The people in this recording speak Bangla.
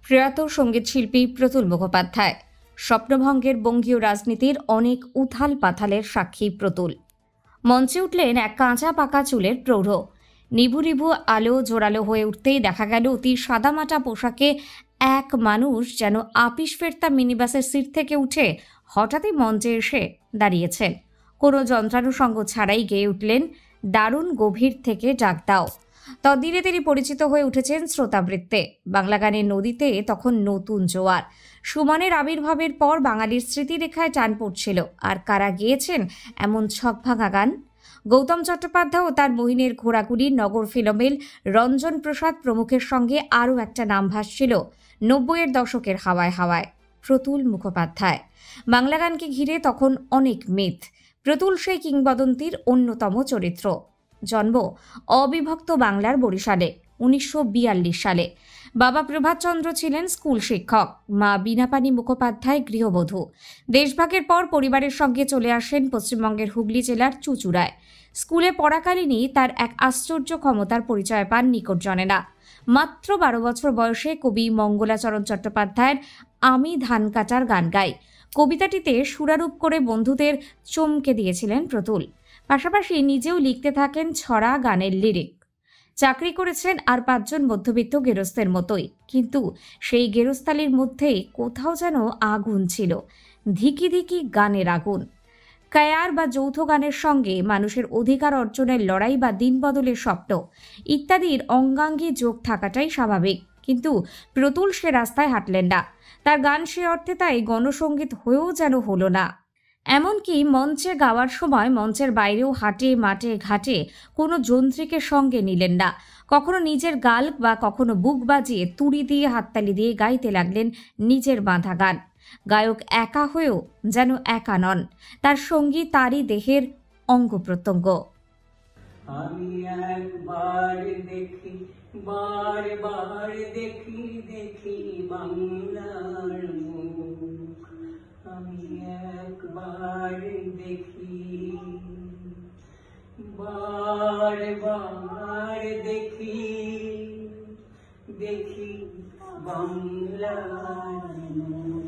প্রয়াত সঙ্গীতশিল্পী প্রতুল মুখোপাধ্যায়। স্বপ্নভঙ্গের বঙ্গীয় রাজনীতির অনেক উথাল পাথালের সাক্ষী প্রতুল। মঞ্চে উঠলেন এক কাঁচা পাকা চুলের প্রৌঢ়। নিভু নিভু আলো জোরালো হয়ে উঠতেই দেখা গেল অতি সাদামাটা পোশাকে এক মানুষ যেন আপিস ফেরতা মিনিবাসের সিট থেকে উঠে হঠাৎই মঞ্চে এসে দাঁড়িয়েছেন। কোনো যন্ত্রানুষঙ্গ ছাড়াই গেয়ে উঠলেন দারুণ গভীর থেকে ডাক দাও। তদ্দিনে তিনি পরিচিত হয়ে উঠেছেন শ্রোতাবৃত্তে। বাংলা গানের নদীতে তখন নতুন জোয়ার। সুমনের আবির্ভাবের পর বাঙালির স্মৃতিরেখায় টান পড়ছিল। আর কারা গেয়েছেন এমন ছকভাঙা গান? গৌতম চট্টোপাধ্যায় ও তার মোহিনের ঘোড়াগুলি, নগর ফিলোমেল, রঞ্জন প্রসাদ প্রমুখের সঙ্গে আরও একটা নাম ভাসছিল ৯০-এর দশকের হাওয়ায় হাওয়ায়, প্রতুল মুখোপাধ্যায়। বাংলা গানকে ঘিরে তখন অনেক মিথ। প্রতুল সেই কিংবদন্তির অন্যতম চরিত্র। জন্ম অবিভক্ত বাংলার বরিশালে ১৯৪২ সালে। বাবা প্রভাতচন্দ্র ছিলেন স্কুল শিক্ষক, মা বীণাপানি মুখোপাধ্যায় গৃহবধূ। দেশভাগের পর পরিবারের সঙ্গে চলে আসেন পশ্চিমবঙ্গের হুগলি জেলার চুঁচুড়ায়। স্কুলে পড়াকালীনই তার এক আশ্চর্য ক্ষমতার পরিচয় পান নিকটজনেরা। মাত্র ১২ বছর বয়সে কবি মঙ্গলাচরণ চট্টোপাধ্যায়ের আমি ধান কাটার গান গাই কবিতাটিতে সুরারূপ করে বন্ধুদের চমকে দিয়েছিলেন প্রতুল। পাশাপাশি নিজেও লিখতে থাকেন ছড়া, গানের লিরিক। চাকরি করেছেন আর ৫ জন মধ্যবিত্ত গেরস্তের মতোই, কিন্তু সেই গেরস্তালির মধ্যেই কোথাও যেন আগুন ছিল, ধিকি ধিকি গানের আগুন। কায়ার বা যৌথ গানের সঙ্গে মানুষের অধিকার অর্জনের লড়াই বা দিনবদলের স্বপ্ন ইত্যাদির অঙ্গাঙ্গী যোগ থাকাটাই স্বাভাবিক, কিন্তু প্রতুল সে রাস্তায় হাঁটলেন না। তার গান সে অর্থে তাই গণসঙ্গীত হয়েও যেন হলো না। এমনকি মঞ্চে গাওয়ার সময় মঞ্চের বাইরেও হাটে মাঠে ঘাটে কোনো যন্ত্রীকে সঙ্গে নিলেন না। কখনো নিজের গাল বা কখনো বুক বাজিয়ে তুড়ি দিয়ে হাততালি দিয়ে গাইতে লাগলেন নিজের বাঁধা গান। গায়ক একা হয়েও যেন একা নন, তার সঙ্গী তারই দেহের অঙ্গ প্রত্যঙ্গ। আমি একবার দেখি, বারবার দেখি, দেখি বাংলার মুখ। আমি একবার দেখি, বারবার দেখি, দেখি বাংলার মুখ।